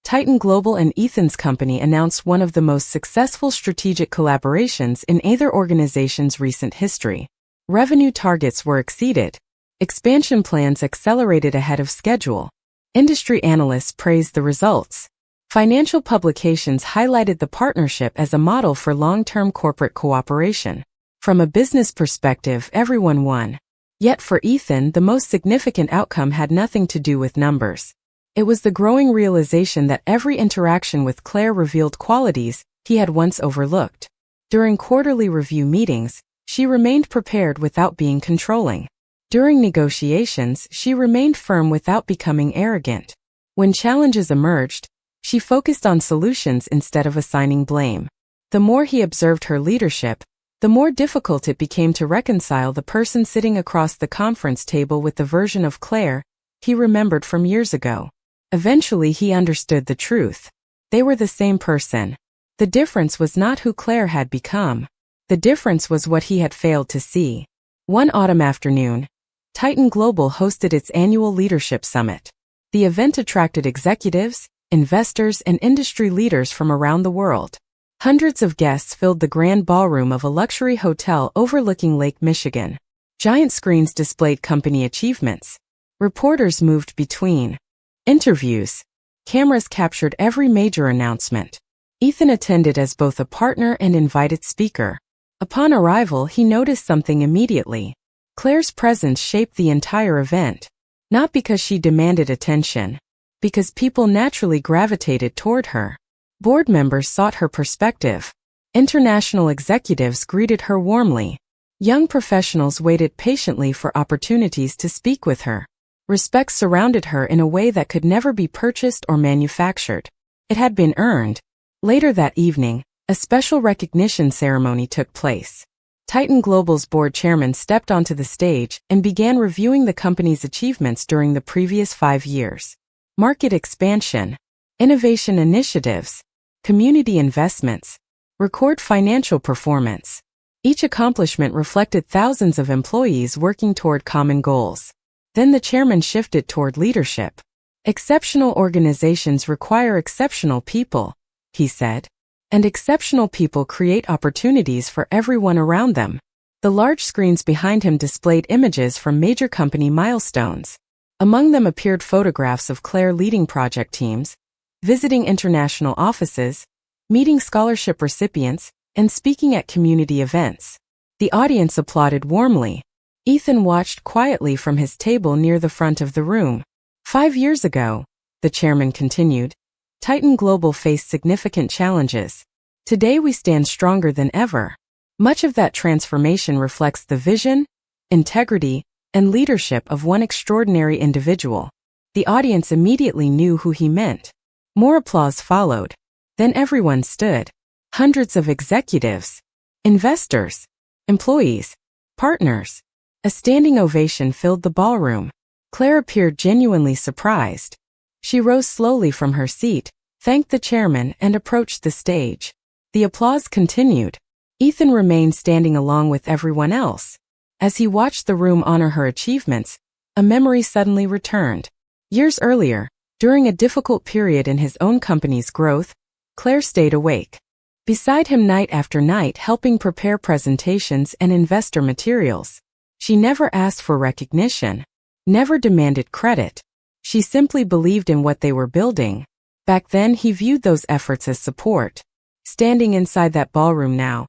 Titan Global and Ethan's company announced one of the most successful strategic collaborations in either organization's recent history. Revenue targets were exceeded. Expansion plans accelerated ahead of schedule. Industry analysts praised the results. Financial publications highlighted the partnership as a model for long-term corporate cooperation. From a business perspective, everyone won. Yet for Ethan, the most significant outcome had nothing to do with numbers. It was the growing realization that every interaction with Claire revealed qualities he had once overlooked. During quarterly review meetings, she remained prepared without being controlling. During negotiations, she remained firm without becoming arrogant. When challenges emerged, she focused on solutions instead of assigning blame. The more he observed her leadership, the more difficult it became to reconcile the person sitting across the conference table with the version of Claire he remembered from years ago. Eventually he understood the truth. They were the same person. The difference was not who Claire had become. The difference was what he had failed to see. One autumn afternoon, Titan Global hosted its annual leadership summit. The event attracted executives, investors, and industry leaders from around the world. Hundreds of guests filled the grand ballroom of a luxury hotel overlooking Lake Michigan. Giant screens displayed company achievements. Reporters moved between interviews. Cameras captured every major announcement. Ethan attended as both a partner and invited speaker. Upon arrival, he noticed something immediately. Claire's presence shaped the entire event. Not because she demanded attention, because people naturally gravitated toward her. Board members sought her perspective. International executives greeted her warmly. Young professionals waited patiently for opportunities to speak with her. Respect surrounded her in a way that could never be purchased or manufactured. It had been earned. Later that evening, a special recognition ceremony took place. Titan Global's board chairman stepped onto the stage and began reviewing the company's achievements during the previous 5 years. Market expansion, innovation initiatives, community investments, record financial performance. Each accomplishment reflected thousands of employees working toward common goals. Then the chairman shifted toward leadership. Exceptional organizations require exceptional people, he said. And exceptional people create opportunities for everyone around them. The large screens behind him displayed images from major company milestones. Among them appeared photographs of Claire leading project teams, visiting international offices, meeting scholarship recipients, and speaking at community events. The audience applauded warmly. Ethan watched quietly from his table near the front of the room. 5 years ago, the chairman continued, Titan Global faced significant challenges. Today we stand stronger than ever. Much of that transformation reflects the vision, integrity, and leadership of one extraordinary individual. The audience immediately knew who he meant. More applause followed. Then everyone stood. Hundreds of executives, investors, employees, partners. A standing ovation filled the ballroom. Claire appeared genuinely surprised. She rose slowly from her seat, thanked the chairman, and approached the stage. The applause continued. Ethan remained standing along with everyone else. As he watched the room honor her achievements, a memory suddenly returned. Years earlier, during a difficult period in his own company's growth, Claire stayed awake beside him night after night, helping prepare presentations and investor materials. She never asked for recognition, never demanded credit. She simply believed in what they were building. Back then he viewed those efforts as support. Standing inside that ballroom now,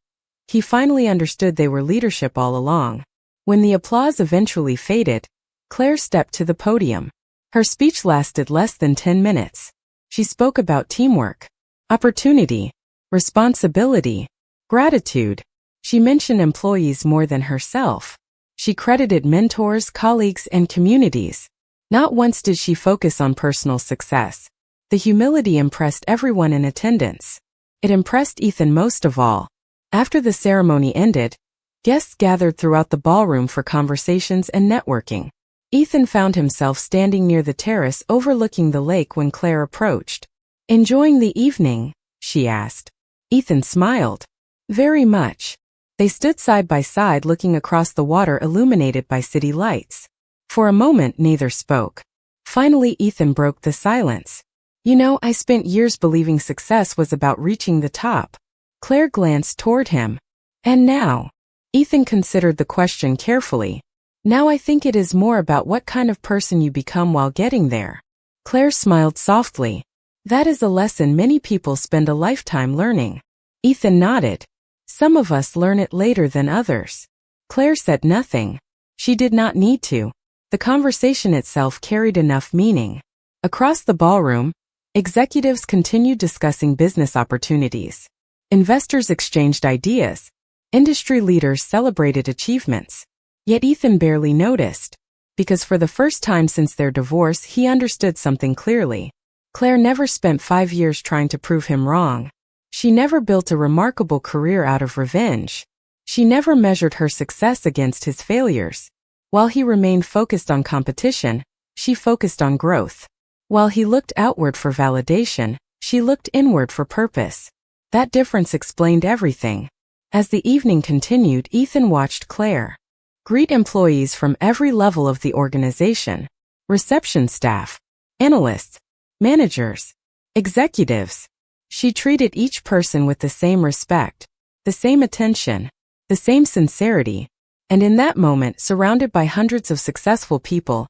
he finally understood they were leadership all along. When the applause eventually faded, Claire stepped to the podium. Her speech lasted less than 10 minutes. She spoke about teamwork, opportunity, responsibility, gratitude. She mentioned employees more than herself. She credited mentors, colleagues, and communities. Not once did she focus on personal success. The humility impressed everyone in attendance. It impressed Ethan most of all. After the ceremony ended, guests gathered throughout the ballroom for conversations and networking. Ethan found himself standing near the terrace overlooking the lake when Claire approached. "Enjoying the evening?" she asked. Ethan smiled. "Very much." They stood side by side looking across the water illuminated by city lights. For a moment neither spoke. Finally Ethan broke the silence. "You know, I spent years believing success was about reaching the top." Claire glanced toward him. "And now?" Ethan considered the question carefully. "Now I think it is more about what kind of person you become while getting there." Claire smiled softly. "That is a lesson many people spend a lifetime learning." Ethan nodded. "Some of us learn it later than others." Claire said nothing. She did not need to. The conversation itself carried enough meaning. Across the ballroom, executives continued discussing business opportunities. Investors exchanged ideas. Industry leaders celebrated achievements. Yet Ethan barely noticed. Because for the first time since their divorce, he understood something clearly. Claire never spent 5 years trying to prove him wrong. She never built a remarkable career out of revenge. She never measured her success against his failures. While he remained focused on competition, she focused on growth. While he looked outward for validation, she looked inward for purpose. That difference explained everything. As the evening continued, Ethan watched Claire greet employees from every level of the organization: reception staff, analysts, managers, executives. She treated each person with the same respect, the same attention, the same sincerity. And in that moment, surrounded by hundreds of successful people,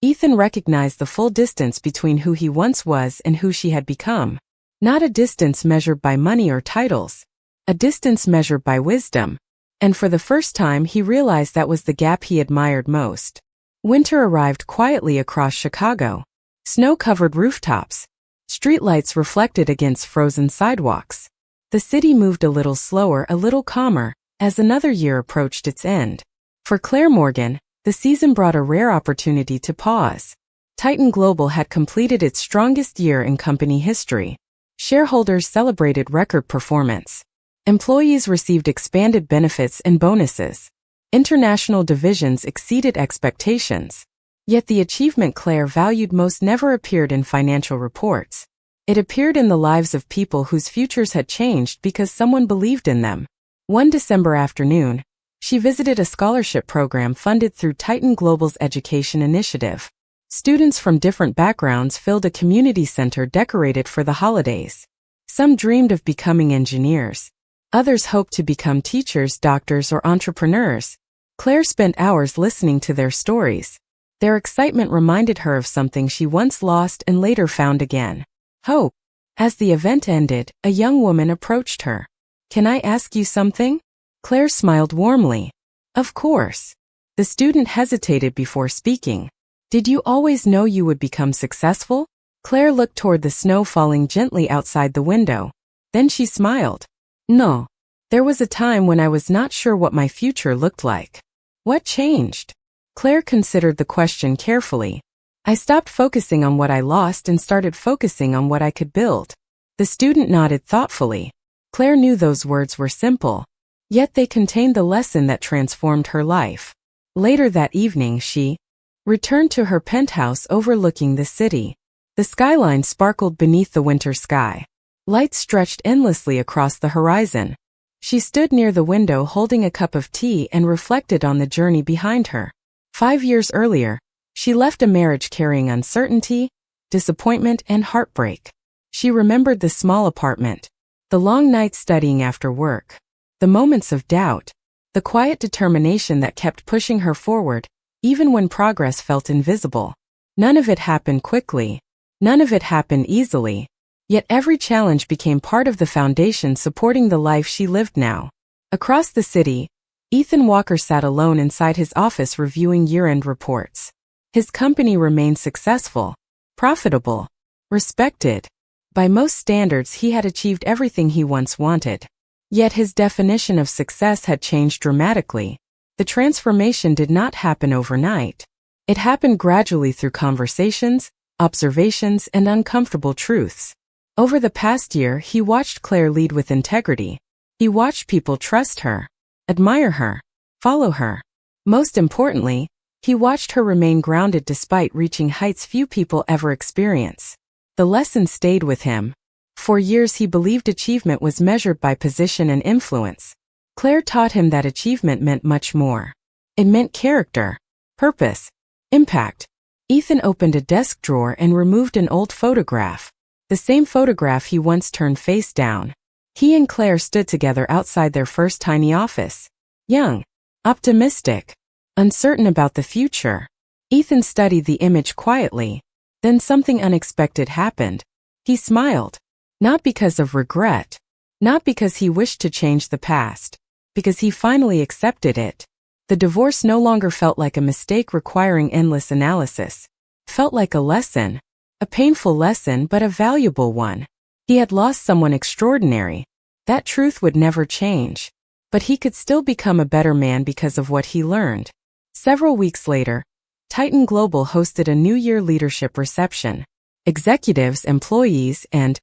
Ethan recognized the full distance between who he once was and who she had become. Not a distance measured by money or titles, a distance measured by wisdom. And for the first time he realized that was the gap he admired most. Winter arrived quietly across Chicago. Snow-covered rooftops, streetlights reflected against frozen sidewalks. The city moved a little slower, a little calmer, as another year approached its end. For Claire Morgan, the season brought a rare opportunity to pause. Titan Global had completed its strongest year in company history. Shareholders celebrated record performance. Employees received expanded benefits and bonuses. International divisions exceeded expectations. Yet the achievement Claire valued most never appeared in financial reports. It appeared in the lives of people whose futures had changed because someone believed in them. One December afternoon, she visited a scholarship program funded through Titan Global's education initiative. Students from different backgrounds filled a community center decorated for the holidays. Some dreamed of becoming engineers. Others hoped to become teachers, doctors, or entrepreneurs. Claire spent hours listening to their stories. Their excitement reminded her of something she once lost and later found again: hope. As the event ended, a young woman approached her. "Can I ask you something?" Claire smiled warmly. "Of course." The student hesitated before speaking. "Did you always know you would become successful?" Claire looked toward the snow falling gently outside the window. Then she smiled. "No. There was a time when I was not sure what my future looked like." "What changed?" Claire considered the question carefully. "I stopped focusing on what I lost and started focusing on what I could build." The student nodded thoughtfully. Claire knew those words were simple, yet they contained the lesson that transformed her life. Later that evening she returned to her penthouse overlooking the city. The skyline sparkled beneath the winter sky. Lights stretched endlessly across the horizon. She stood near the window holding a cup of tea and reflected on the journey behind her. 5 years earlier, she left a marriage carrying uncertainty, disappointment, and heartbreak. She remembered the small apartment, the long nights studying after work, the moments of doubt, the quiet determination that kept pushing her forward, even when progress felt invisible. None of it happened quickly. None of it happened easily. Yet every challenge became part of the foundation supporting the life she lived now. Across the city, Ethan Walker sat alone inside his office reviewing year-end reports. His company remained successful, profitable, respected. By most standards, he had achieved everything he once wanted. Yet his definition of success had changed dramatically. The transformation did not happen overnight. It happened gradually through conversations, observations, and uncomfortable truths. Over the past year, he watched Claire lead with integrity. He watched people trust her, admire her, follow her. Most importantly, he watched her remain grounded despite reaching heights few people ever experience. The lesson stayed with him. For years he believed achievement was measured by position and influence. Claire taught him that achievement meant much more. It meant character, purpose, impact. Ethan opened a desk drawer and removed an old photograph. The same photograph he once turned face down. He and Claire stood together outside their first tiny office. Young, optimistic, uncertain about the future. Ethan studied the image quietly. Then something unexpected happened. He smiled. Not because of regret. Not because he wished to change the past. Because he finally accepted it. The divorce no longer felt like a mistake requiring endless analysis. It felt like a lesson. A painful lesson, but a valuable one. He had lost someone extraordinary. That truth would never change. But he could still become a better man because of what he learned. Several weeks later, Titan Global hosted a New Year leadership reception. Executives, employees, and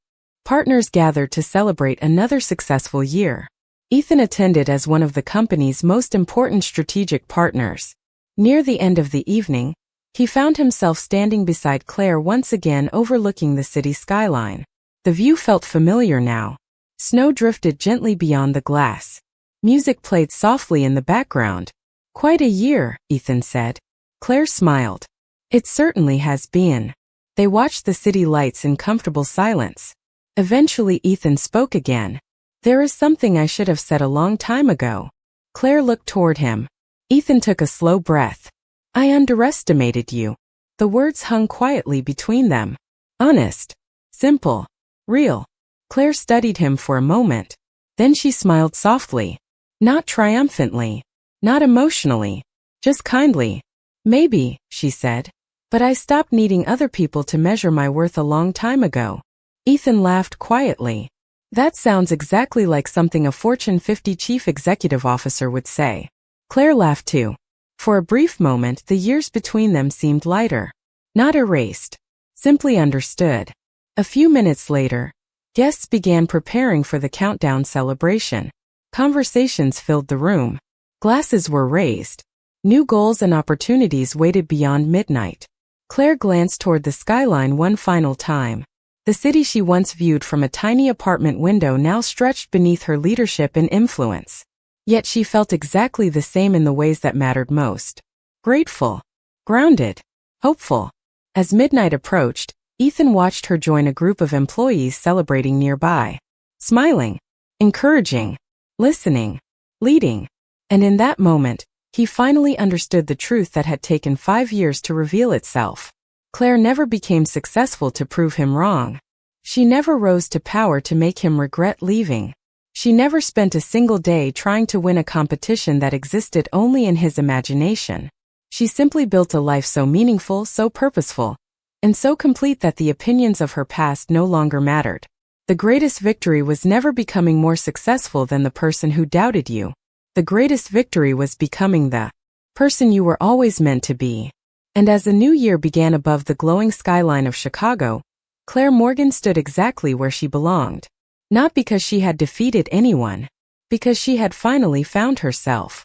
partners gathered to celebrate another successful year. Ethan attended as one of the company's most important strategic partners. Near the end of the evening, he found himself standing beside Claire once again overlooking the city skyline. The view felt familiar now. Snow drifted gently beyond the glass. Music played softly in the background. "Quite a year," Ethan said. Claire smiled. "It certainly has been." They watched the city lights in comfortable silence. Eventually Ethan spoke again. "There is something I should have said a long time ago." Claire looked toward him. Ethan took a slow breath. "I underestimated you." The words hung quietly between them. Honest. Simple. Real. Claire studied him for a moment. Then she smiled softly. Not triumphantly. Not emotionally. Just kindly. "Maybe," she said. "But I stopped needing other people to measure my worth a long time ago." Ethan laughed quietly. "That sounds exactly like something a Fortune 50 chief executive officer would say." Claire laughed too. For a brief moment, the years between them seemed lighter. Not erased. Simply understood. A few minutes later, guests began preparing for the countdown celebration. Conversations filled the room. Glasses were raised. New goals and opportunities waited beyond midnight. Claire glanced toward the skyline one final time. The city she once viewed from a tiny apartment window now stretched beneath her leadership and influence. Yet she felt exactly the same in the ways that mattered most. Grateful. Grounded. Hopeful. As midnight approached, Ethan watched her join a group of employees celebrating nearby. Smiling, encouraging, listening, leading. And in that moment, he finally understood the truth that had taken 5 years to reveal itself. Claire never became successful to prove him wrong. She never rose to power to make him regret leaving. She never spent a single day trying to win a competition that existed only in his imagination. She simply built a life so meaningful, so purposeful, and so complete that the opinions of her past no longer mattered. The greatest victory was never becoming more successful than the person who doubted you. The greatest victory was becoming the person you were always meant to be. And as the new year began above the glowing skyline of Chicago, Claire Morgan stood exactly where she belonged. Not because she had defeated anyone, because she had finally found herself.